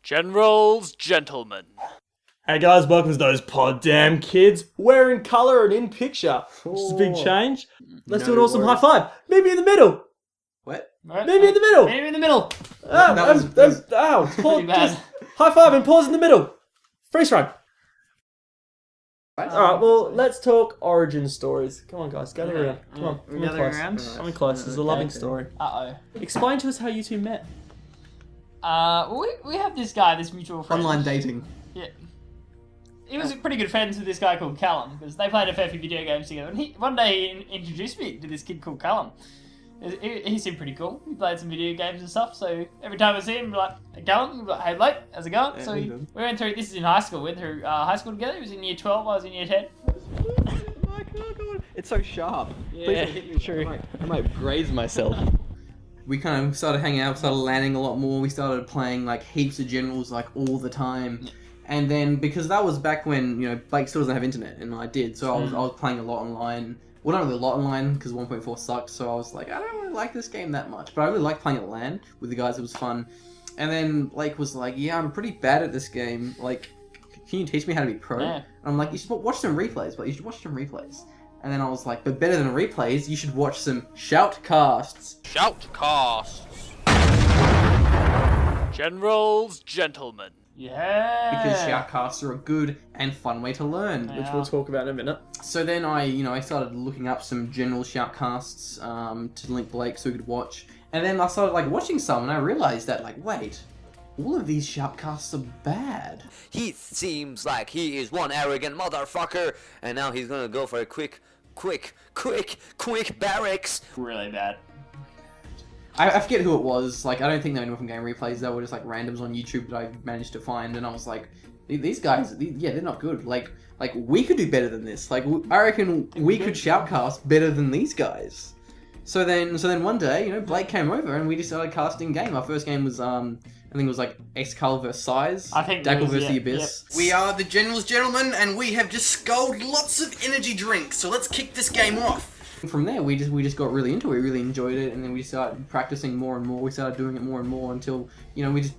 Generals, gentlemen. Hey guys, welcome to those pod damn kids. We're in colour and in picture, which is a big change. Let's do an awesome high five. Maybe in the middle. What? Maybe in the middle. Maybe in the middle. Pause, just high five and pause in the middle. Freeze frame. Alright, well, let's talk origin stories. Come on, guys, gather around. Come on, We're gathering around. Come in close. This is a loving story. Explain to us how you two met. We have this guy, this mutual friend. Online dating. Yeah. He was pretty good friends with this guy called Callum, because they played a fair few video games together. And one day he introduced me to this kid called Callum. He seemed pretty cool. He played some video games and stuff, so every time I see him, I'd be like, hey Callum, he'd be like, hey mate, how's it going? Yeah, so we went through, this is in high school, we went through high school together. He was in year 12, I was in year 10. It's so sharp. Yeah, true. I might graze myself. We kind of started hanging out, started landing a lot more. We started playing like heaps of generals like all the time. And then because that was back when, you know, Blake still doesn't have internet and I did, so I was playing a lot online. Well, not really a lot online because 1.4 sucked, so I was like, I don't really like this game that much. But I really liked playing at LAN with the guys, it was fun. And then Blake was like, yeah, I'm pretty bad at this game. Like, can you teach me how to be pro? Yeah. And I'm like, you should watch some replays, but you should watch some replays. And then I was like, but better than replays, you should watch some shoutcasts. Shoutcasts. Generals, gentlemen. Yeah. Because shoutcasts are a good and fun way to learn. Yeah. Which we'll talk about in a minute. So then I started looking up some general shoutcasts to link Blake so he could watch. And then I started like watching some and I realized that like, wait, all of these shoutcasts are bad. He seems like he is one arrogant motherfucker, and now he's gonna go for a quick barracks. Really bad. I forget who it was. Like, I don't think they were anyone from Gamereplays. They were just like randoms on YouTube that I managed to find, and I was like, these guys, they're not good. Like we could do better than this. Like, I reckon we could shoutcast better than these guys. So then one day, you know, Blake came over and we just started casting game. Our first game was I think it was like Excalibur vs. Size. I think Dackle it was, vs. the yeah, Abyss. yep. We are the Generals, gentlemen, and we have just sculled lots of energy drinks. So let's kick this game off. From there, we just got really into it. We really enjoyed it, and then we started practicing more and more. We started doing it more and more until, you know, we just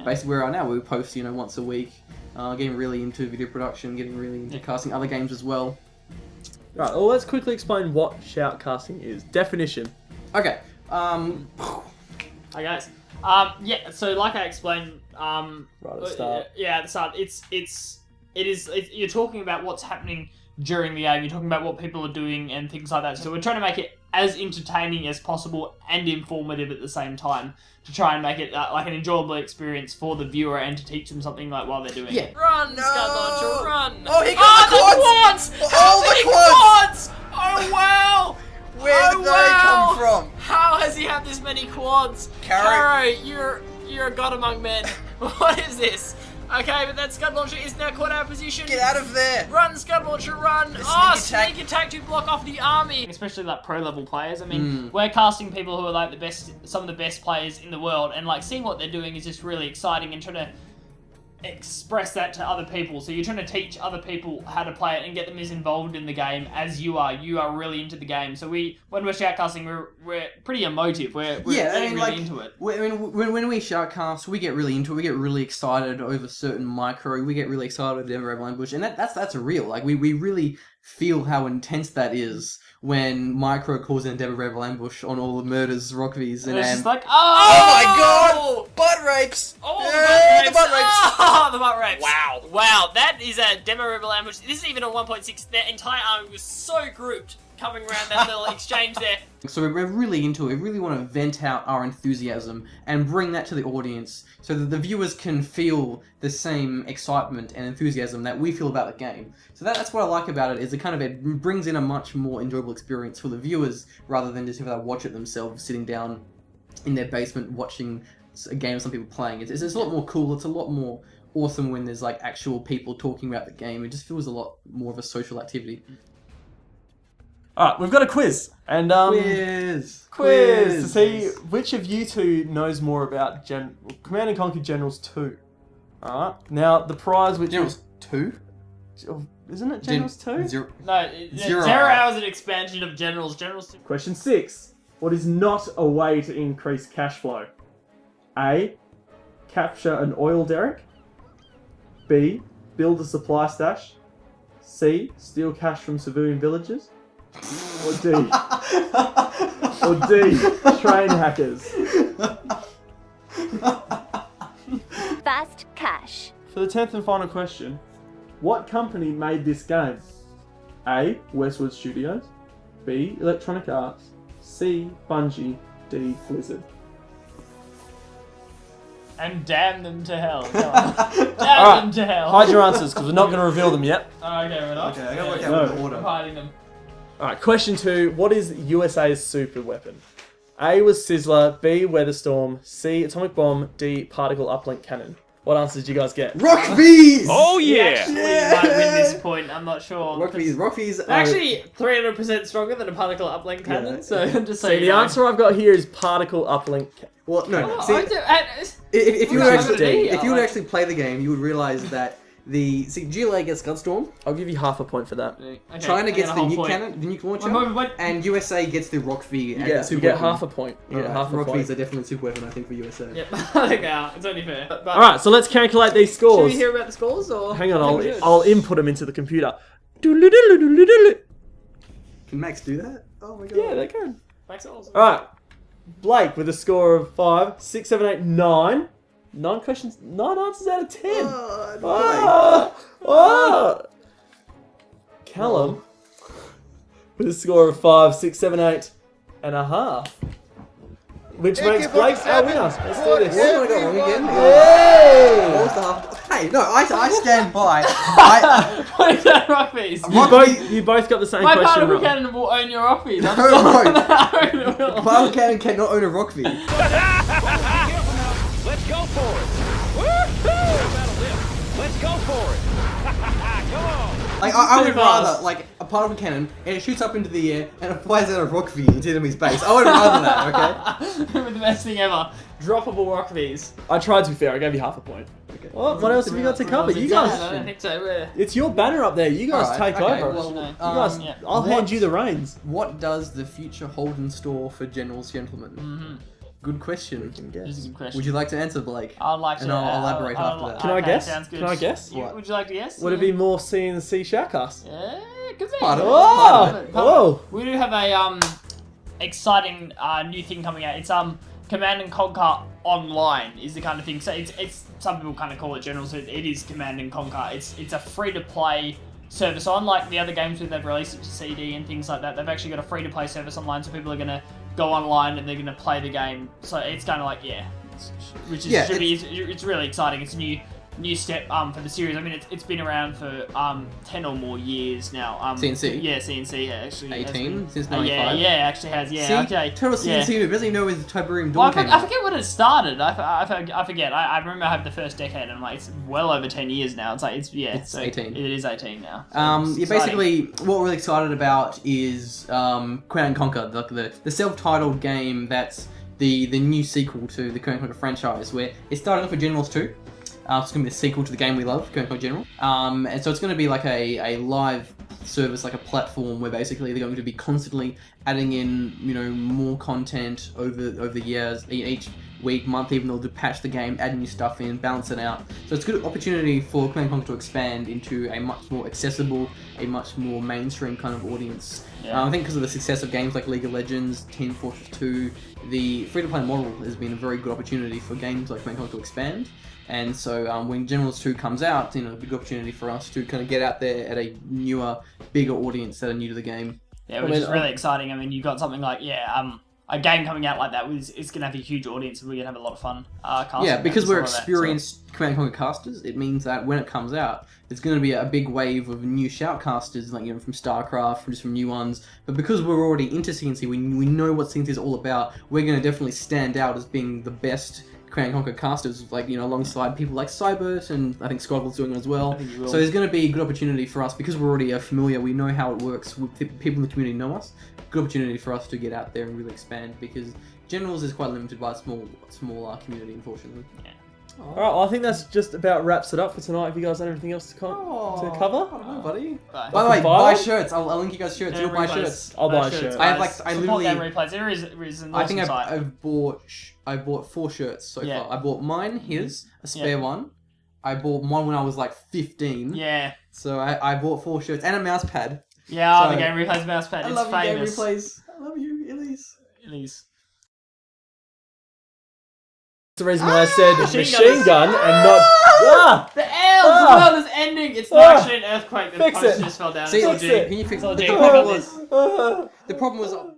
basically where we are now. We post, you know, once a week, getting really into video production, getting really into casting other games as well. Right, well, let's quickly explain what shoutcasting is. Definition. Okay. Hi guys. Yeah. So like I explained, Right at the start. Yeah, at the start, you're talking about what's happening during the game. You're talking about what people are doing and things like that. So we're trying to make it as entertaining as possible and informative at the same time to try and make it like an enjoyable experience for the viewer and to teach them something like while they're doing it. Run, Scud Launcher, run! Oh, he got the quads! How the many quads! Oh wow! Where did they come from? How has he had this many quads? Caro, you're a god among men. What is this? Okay, but that Scud Launcher is now caught out of position. Get out of there! Run, Scud Launcher, run! Sneak attack to block off the army! Especially like pro level players. I mean, we're casting people who are like some of the best players in the world, and like seeing what they're doing is just really exciting and trying to express that to other people. So you're trying to teach other people how to play it and get them as involved in the game as you are. You are really into the game. So when we're shoutcasting, we're pretty emotive. We're getting really into it. When we shoutcast, we get really into it. We get really excited over certain micro. We get really excited over Denver Ambush, and that's real. Like we really feel how intense that is when Micro calls in Endeavor Rebel Ambush on all the murders, Rockvies, and it's just like, oh my god! Butt rapes! Oh, yeah, the butt rapes! Oh, the butt rapes! Wow, that is a Demo Rebel Ambush. This is even on 1.6. Their entire army was so grouped, coming around that little exchange there. So we're really into it. We really want to vent out our enthusiasm and bring that to the audience so that the viewers can feel the same excitement and enthusiasm that we feel about the game. So that's what I like about it, is it brings in a much more enjoyable experience for the viewers rather than just if they watch it themselves sitting down in their basement watching a game of some people playing. It's a lot more cool. It's a lot more awesome when there's like actual people talking about the game. It just feels a lot more of a social activity. Alright, we've got a quiz. And Quiz to see which of you two knows more about Command & Conquer Generals 2. Alright. Now the prize which Generals 2? Isn't it Generals 2? Zero. No, Zero. 0 hours an expansion of Generals. Generals 2. Question 6. What is not a way to increase cash flow? A. capture an oil derrick. B, build a supply stash. C, steal cash from civilian villages. Or D, train hackers. Fast cash. For the 10th and final question, what company made this game? A, Westwood Studios. B, Electronic Arts. C, Bungie. D, Blizzard. And damn them to hell. Damn them to hell. Hide your answers, because we're not going to reveal them yet. Okay, we're not. Okay, I gotta work No. out the order. I'm hiding them. Alright, question 2. What is USA's super weapon? A was Sizzler, B, Weatherstorm, C, Atomic Bomb, D, Particle Uplink Cannon. What answers did you guys get? Rock V's! Oh We yeah! actually might win this point, I'm not sure. Rock V's. Rock V's They're actually 300% stronger than a particle uplink cannon, Yeah. so I'm just So saying. the answer I've got here is Particle Uplink. Well, no. Oh, See, if you Well, would that's actually, D. if you would actually play the game, you would realize that GLA gets Gunstorm, I'll give you half a point for that. China gets the nuke cannon, the nuke launcher, Wait. and USA gets the Rock V. And Yeah, super you get weapon. half a point. You get half a Rock point. V's are definitely super weapon, I think, for USA. Yep, I think they are. It's only fair. But, Alright, so let's calculate these should scores. we hear about the scores or? Hang on, I think we should. I'll input them into the computer. Can Max do that? Oh my god. Yeah, they can. Max Olsen. Alright, Blake with a score of 5, 6, 7, 8, 9. 9 questions, 9 answers out of 10. Oh. Callum with a score of 5, 6, 7, 8 and a half. Which makes Blake our winner. Let's do this. What have I got wrong again? Yay! What was the half? Hey, no, I stand by. What is that Rockies? You both got the same My question particle wrong. cannon will own your Rockies. I'm No, sorry. no. No, it will. Particle Cannon cannot own a Rock V. Let's go for it. Woo-hoo! Let's go for it. Come on. Like, I would Too fast. rather, like, a particle cannon, and it shoots up into the air, and it flies out of Rock V into enemy's base. I would rather that, okay? With the best thing ever. Droppable Rockies. I tried to be fair, I gave you half a point. Okay. What else have you got to cover? You I guys, don't think so. it's your banner up there. You guys Alright, take okay, over. well, You guys, yeah. I'll hand you the reins. What does the future hold in store for Generals Gentlemen? Good question. This is a good question. Would you like to answer, Blake? I'd like to. And I'll elaborate after that. Can I okay, guess? Sounds good. Can I guess? You- What? would you like to guess? Would it be more C and C shoutcast? Yeah, could be. Part of it. Oh! Whoa! We do have a exciting new thing coming out. It's Command and Conquer Online is the kind of thing. So it's some people kind of call it General. So it is Command and Conquer. It's a free to play service on like the other games where they've released it to CD and things like that. They've actually got a free to play service online, so people are gonna go online and they're gonna play the game. So it's kind of like which is it's really exciting. It's a new step for the series. I mean, it's been around for 10 or more years now. CNC? Yeah, CNC actually. has 18? been- Since yeah, 95? yeah, it actually has. Yeah, See? okay. Total Yeah. CNC, who doesn't even know his Tiberium Well, Dawn came I out. forget when it started. I forget. I remember I have the first decade, and I'm like, it's well over 10 years now. It's like It's 18. It is 18 now. So it's Yeah, exciting. basically, what we're really excited about is Command and Conquer, the self-titled game that's the new sequel to the Command and Conquer franchise, where it's starting off with Generals 2. It's going to be the sequel to the game we love, Command and Conquer General. And so it's going to be like a live service, like a platform where basically they're going to be constantly adding in, more content over the years, each week, month, even they'll patch the game, add new stuff in, balance it out. So it's a good opportunity for Command and Conquer to expand into a much more accessible, a much more mainstream kind of audience. Yeah. I think because of the success of games like League of Legends, Team Fortress 2, the free-to-play model has been a very good opportunity for games like Command and Conquer to expand. And so when Generals 2 comes out, a big opportunity for us to kind of get out there at a newer, bigger audience that are new to the game. Yeah, which is really exciting. I mean, you've got something like, a game coming out like that, it's going to have a huge audience and we're going to have a lot of fun casting. Yeah, because and we're stuff like that, experienced Command and Conquer casters, it means that when it comes out, there's going to be a big wave of new shoutcasters, like from StarCraft, from new ones. But because we're already into CNC, we know what CNC is all about. We're going to definitely stand out as being the best Command and Conquer casters, alongside people like Cybert, and I think Squadwell's doing it as well. So there's going to be a good opportunity for us, because we're already familiar, we know how it works, people in the community know us, good opportunity for us to get out there and really expand, because Generals is quite limited by a small community, unfortunately. All right, well, I think that's just about wraps it up for tonight. If you guys have anything else to Oh, cover, I don't know, buddy. Bye. By the way, Buy buy one? shirts. I'll link you guys shirts. Game You'll buy Replays. I'll shirts. buy a Shirts, shirt. I have, guys. like, I Support literally- Game Replays. There is an I awesome think site. I bought 4 shirts so Yeah. far. I bought mine, his, a spare one. I bought one when I was like 15. Yeah. So I bought 4 shirts and a mouse pad. Yeah, So- the Game Replays mousepad. I It's love famous. you, Game Replays. I love you, Elise. It is. That's the reason why I said Machine machine gun and not. Ah! The L! Ah! The world is ending! It's not actually an earthquake. The Fix post it. just fell down. See, It's all Fix G. it. can you fix It's all it? G. The Click on problem this. was